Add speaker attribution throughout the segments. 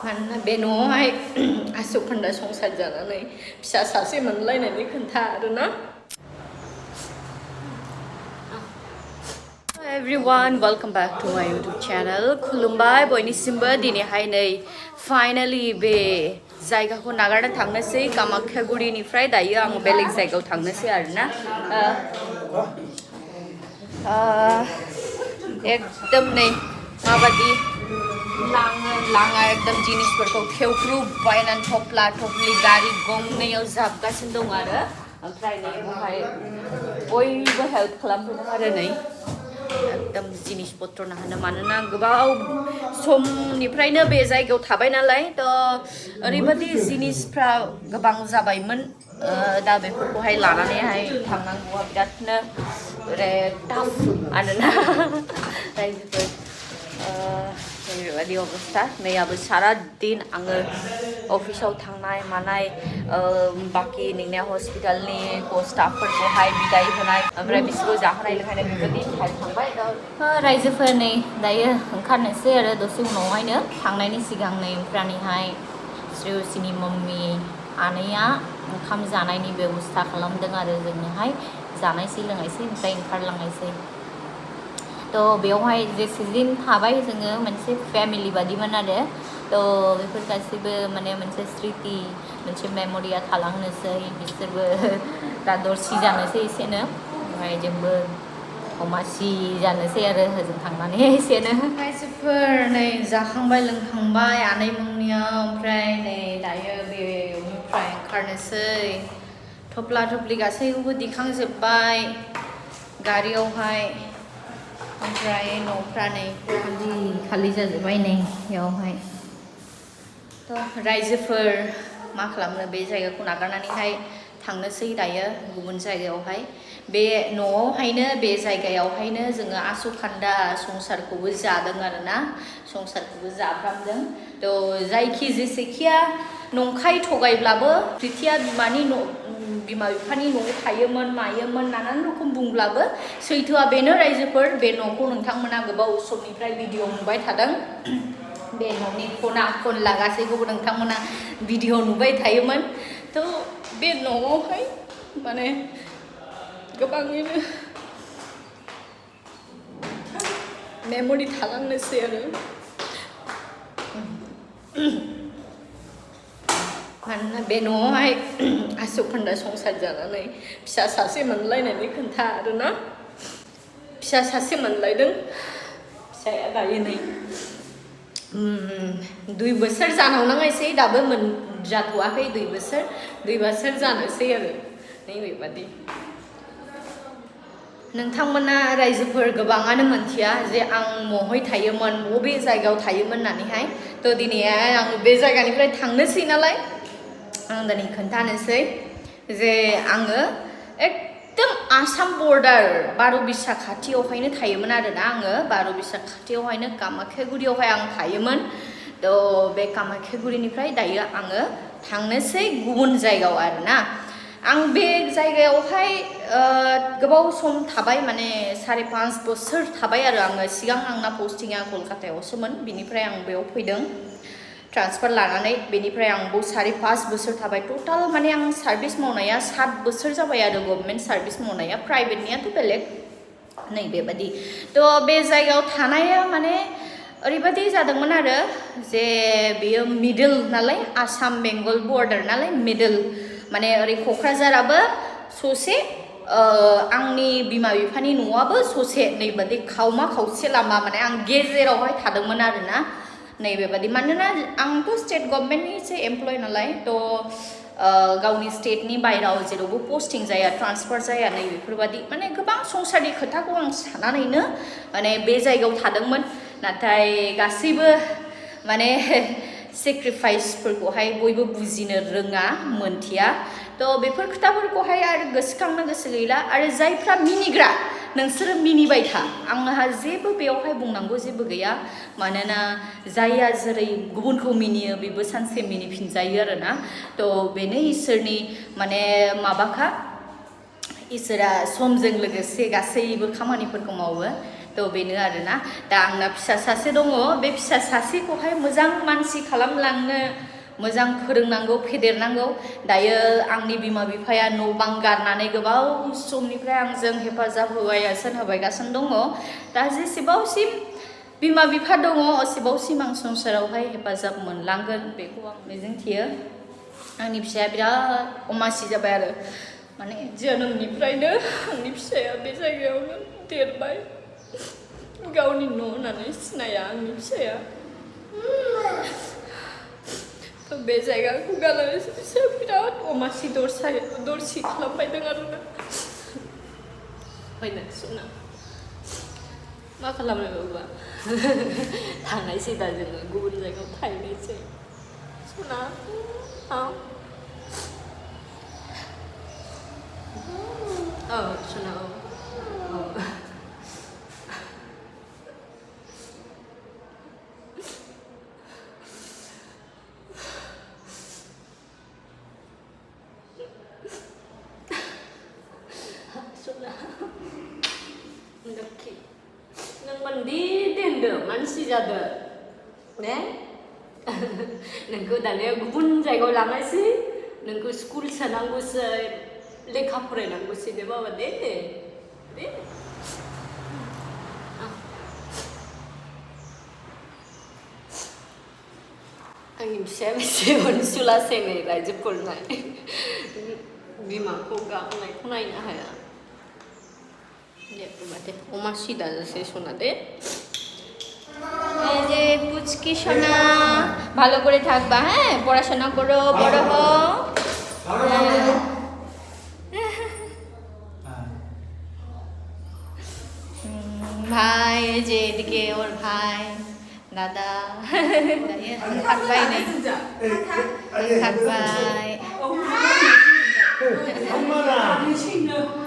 Speaker 1: मानोना बे न'आवहाय आसोखन्दा संसार जानानै फिसा सासे मोनलायनानै खोन्था आरोना Everyone, welcome back to my YouTube channel. खुलुमबाय बयनिसिमबो दिनैहाय नै फाइनाली बे जायगाखौ नागारना थांनोसै कामाख्यागुरिनिफ्राय दायो आं बेलेग जायगायाव थांनोसै आरोना एकदम नै माबादि लाङा एकदम जिनिसफोरखौ खेवख्रुबबायनानै थफ्ला थफ्लि गारि गंनैयाव जाबगासिनो दं आरो ओमफ्राय नै बेवहाय बयबो हेल्प खालामफैदों आरो नै एकदम जिनिस पत्र नाहानो मानोना गोबाव समनिफ्रायनो बे जायगायाव थाबाय नालाय थ' ओरैबादि जिनिसफ्रा गोबां जाबायमोन दा बेफोरखौहाय लानानैहाय थांनांगौआ बिरादनो टाफ आरोना रायजोफोर बेबायदि अबस्था मैयाबो सारा दिन आङो अफिसाव थांनाय मानाय बाखि नोंनिया हस्पिटालनि स्टाफफोरखौहाय बिदाय होनाय ओमफ्राय बिसोरखौ जाहोनाय लोंहोनाय बेबायदि थांबाय रायजोफोर नै दायो ओंखारनोसै आरो दसे उनावहायनो थांनायनि सिगां नै ओमफ्रायहाय श्रेयसिनि मम्मी आनैया ओंखाम जानायनि बेबस्था खालामदों आरो जोंनोहाय जानायसै लोंनायसै ओमफ्राय ओंखारलांनायसै थ' बेवहाय जेसे दिन थाबाय जोङो मोनसे फेमिलि बादिमोन आरो थ' बेफोर गासैबो माने मोनसे स्मृति मोनसे मेम'रिया थालांनोसै बिसोरबो दा दरसि जानोसै एसेनो ओमफ्राय जोंबो omasi जानोसै आरो होजों थांनानै एसेनो रायजोफोर नै जाखांबाय लोंखांबाय आनै मोननियाव ओमफ्राय नै दायो बेनिफ्राय ओंखारनोसै थफ्ला थफ्लि गासैखौबो दिखांजोब्बाय गारियावहाय ओमफ्राय न'फ्रा नै खालि जाजोब्बाय नै बेयावहाय थ' रायजोफोर मा खालामनो बे जायगाखौ नागारनानैहाय थांनोसै दायो गुबुन जायगायावहाय बे न'आवहायनो बे जायगायावहायनो जोङो आसोखान्दा संसारखौबो जादों आरोना संसारखौबो जाफ्रामदों थ' जायखि जेसेखिया नंखाय थगायब्लाबो प्रिथिया बिमानि बिमा बिफानि न'आव थायोमोन मायोमोन नानान रोखोम बुंब्लाबो सैथोआ बेनो रायजोफोर बे न'खौ नोंथांमोना गोबाव समनिफ्राय भिडिअ नुबाय थादों बे न'नि खना खनला गासैखौबो नोंथांमोना भिडिअ नुबाय थायोमोन थ' बे न'आवहाय माने गोबाङैनो मेम'रि थालांनोसै आरो मानोना बे न'आवहाय आसोखन्दा संसार जानानै फिसा सासे मोनलायनानै खोन्था आरोना फिसा सासे मोनलायदों फिसाया दायो नै 2 बोसोर जानांनायसै दाबो जाथ'वाखै 2 बोसोर जानोसै आरो नै बेबादि नोंथांमोना रायजोफोर गोबाङानो मोनथिया जे आं बहाय थायोमोन बबे जायगायाव थायोमोन होननानैहाय थ' दिनैहाय आं बे जायगानिफ्राय थांनोसै नालाय आं दिनै खोन्थानोसै जे आङो एकदम आसाम बर्डार बार'बिसा खाथियावहायनो थायोमोन आरोना आङो बार'बिसा खाथियावहायनो कामाख्यागुरियावहाय आं थायोमोन थ' बे कामाख्यागुरिनिफ्राय दायो आङो थांनोसै गुबुन जायगायाव आरोना आं बे जायगायावहाय गोबाव सम थाबाय माने 5.5 बोसोर थाबाय आरो आङो सिगां आंना पस्टिंआ कलकातायावसोमोन बिनिफ्राय आं बेयाव फैदों ट्रान्सफार लानानै बेनिफ्राय आं बेयाव 5.5 बोसोर थाबाय टोटाल माने आं सार्भिस मावनाया 7 बोसोर जाबाय आरो गभर्नमेन्ट सार्भिस मावनाया प्राइभेटनियाथ' बेलेग नै बेबादि थ' बे जायगायाव थानाया माने ओरैबादि जादोंमोन आरो जे बेयो मिडल नालाय आसाम बेंगल बर्डार नालाय मिडल माने ओरै क'क्राझाराबो ससे आंनि बिमा बिफानि न'आबो ससे नै बेबादि खावमा खावसे लामा माने आं गेजेरावहाय थादोंमोन आरोना नै बेबादि मानोना आंथ' स्टेट गभर्नमेन्टनिसो एमप्लय नालाय थ' गावनि स्टेटनि बायहेरायाव जेरावबो पस्टिं जाया ट्रान्सफार जाया नै बेफोरबादि माने गोबां संसारनि खोथाखौ आं साननानैनो माने बे जायगायाव थादोंमोन नाथाय गासैबो माने सेक्रिफाइसफोरखौहाय बयबो बुजिनो रोङा मोनथिया थ' बेफोर खोथाफोरखौहाय आरो गोसोखांनो गोसो गैला आरो जायफ्रा मिनिग्रा नोंसोरो मिनिबाय था आंहा जेबो बेयावहाय बुंनांगौ जेबो गैया मानोना जायहा जेरै गुबुनखौ मिनियो बेबो सानसे मिनिफिनजायो आरोना थ' बेनो इसोरनि माने माबाखा इसोरा समजों लोगोसे गासैबो खामानिफोरखौ मावो तो बेनो आरोना दा आंना फिसा सासे दङ बे फिसा सासेखौहाय मोजां मानसि खालामलांनो मोजां फोरोंनांगौ फेदेरनांगौ दायो आंनि बिमा बिफाया न' बां गारनानै गोबाव समनिफ्राय आंजों हेफाजाब होगासिनो दङ दा जेसेबांसिम बिमा बिफा दङ एसेबांसिम आं संसारावहाय हेफाजाब मोनलांगोन बेखौ आं मिजिंथियो आंनि फिसाया बिराद अमासि जाबाय आरो माने जोनोमनिफ्रायनो आंनि फिसाया बे जायगायावनो देरबाय गावनि न' होननानै सिनाया आंनि फिसाया तो बे जायगाखौ गारनानै फिसाया बिराद अमासि दरसि खालामबायदों आरोना फैनो सुना मा खालामनो बाबा थांनायसै दा जोङो गुबुन जायगायाव थाहैनायसै सुना औ सुना औ मानसि जादों ने नोंखौ दानिया गुबुन जायगायाव लांनायसै नोंखौ स्कुल सोनांगौसै लेखा फरायनांगौसै दे बाबा दे आंनि फिसाया बेसे अनसुलासै नै रायजोफोरनाय बिमाखौ गाबनायखौ नायनो हाया दे अमासि दाजासै सना दे এই যে পুচকি সোনা ভালো করে থাকবা হ্যাঁ পড়াশোনা করো বড় হও ভাই এই যে এদিকে ওর ভাই দাদা থাকবাই নাই থাকবাই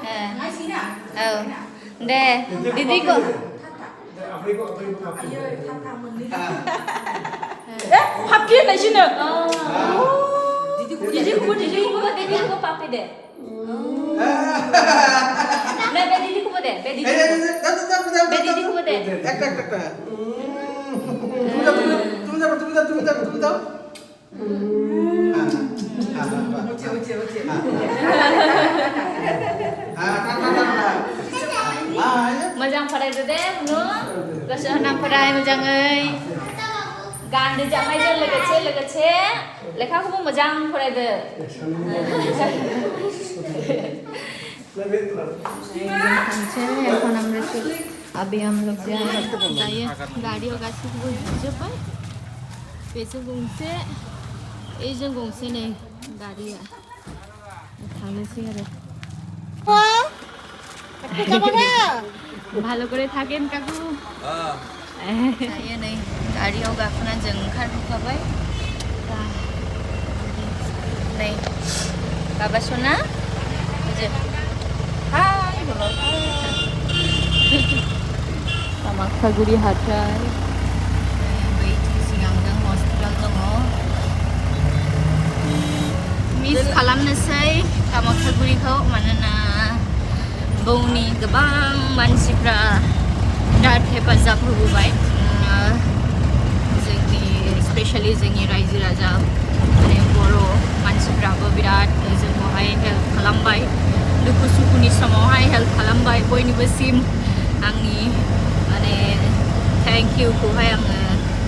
Speaker 1: হ্যাঁ দে দিদি কো habis nak sini. Didi ko papi deh. Nah, didi ko deh. Didi ko deh.
Speaker 2: Tak. Tunggu.
Speaker 1: Moजां फरायदो दे बुनु गोसो होना फराय मोजाङै गानदो जामायजों लोगोसे लेखाखौबो मोजां फरायदो এখন আমরা अभी हम लोग जाए गाड़ी गासिबो जोब्बाय बेजों गंसे नै गारिया थांनोसै आरो ভালো করে থাকেন কাকু नै गारियाव गाखोना जों ओंखारबोखाबाय नै बाबा सना हाय कामाख्यागुरि हाथाय बै सिगांजों हस्पिटाल दङ मिस खालामनोसै कामाख्यागुरिखौ मानोना बौनि गोबां मानसिफ्रा बिराद हेफाजाब होबोबाय जोंनि स्पेशली जोंनि रायजो राजा माने बर' मानसिफ्राबो बिराद जोंखौहाय हेल्प खालामबाय दुखु सुखुनि समावहाय हेल्प खालामबाय बयनिबोसिम आंनि माने थेंक इउखौहाय आङो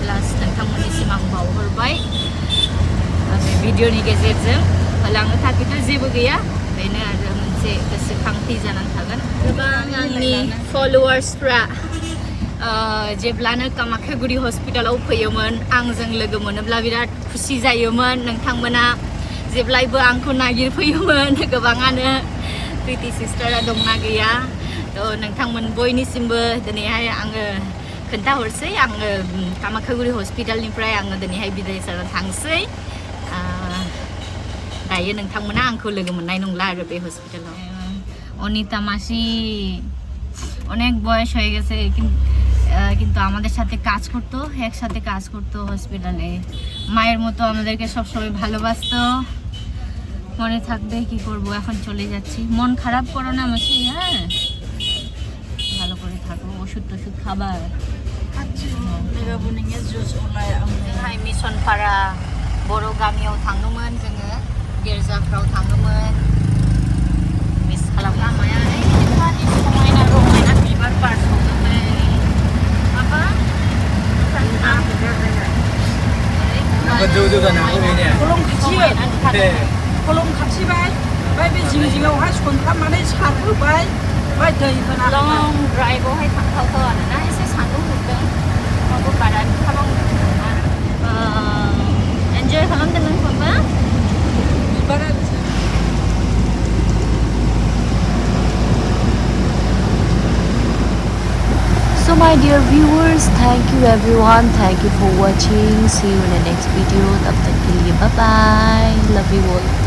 Speaker 1: लास्ट नोंथांमोननिसिम आं बावहरबाय बे भिडिअनि गेजेरजों होलांनो थाखायथ' जेबो गैया बेनो आरो मोनसे गोसोखांथि जानानै थागोन गोबां आंनि फलोवार्सफ्रा जेब्लानो कामाख्यागुरि हस्पिटालाव फैयोमोन आंजों लोगो मोनोब्ला बिराद खुसि जायोमोन नोंथांमोना जेब्लायबो आंखौ नागिरफैयोमोन गोबाङानो प्रिति सिस्टारा दंना गैया थ' नोंथांमोन बयनिसिमबो दिनैहाय आङो खोन्थाहरसै आङो कामाख्यागुरि हस्पिटालनिफ्राय आङो दिनैहाय बिदाय जाना थांसै दायो नोंथांमोना आंखौ लोगो मोननाय नंला आरो बे हस्पिटालाव অনিতা মাসি অনেক বয়স হয়ে গেছে কিন্তু আমাদের সাথে কাজ করতো একসাথে কাজ করতো হসপিটালে মায়ের মতো আমাদেরকে সব সময় ভালোবাসতো মনে থাকবে কি করব এখন চলে যাচ্ছি মন খারাপ করো না মাসি হ্যাঁ ভালো করে থাকো ওষুধ টষুধ খাবার जोंहाय मिसनपारा बर' गामियाव थाङोमोन जोङो गिर्जाफ्राव थाङोमोन मिस खालामनो हाया ओरैबादि समायना रमायना बिबार बारस'दोंलै apa
Speaker 2: kolom खाथिबाय ओमफ्राय बे जिं-जिङावहाय सनथाबनानै सारहोबाय ओमफ्राय दै होना
Speaker 1: लं ड्राइभआवहाय थांथावथाव आरोना एसे सान्दुं दुंदों होमबाबो बारा खालामदों एन्जय खालामदों नों होमबा
Speaker 2: बिबारा
Speaker 3: So my dear viewers, thank you everyone, thank you for watching. See you in the next video. Tab tak ke liye bye bye. Love you all.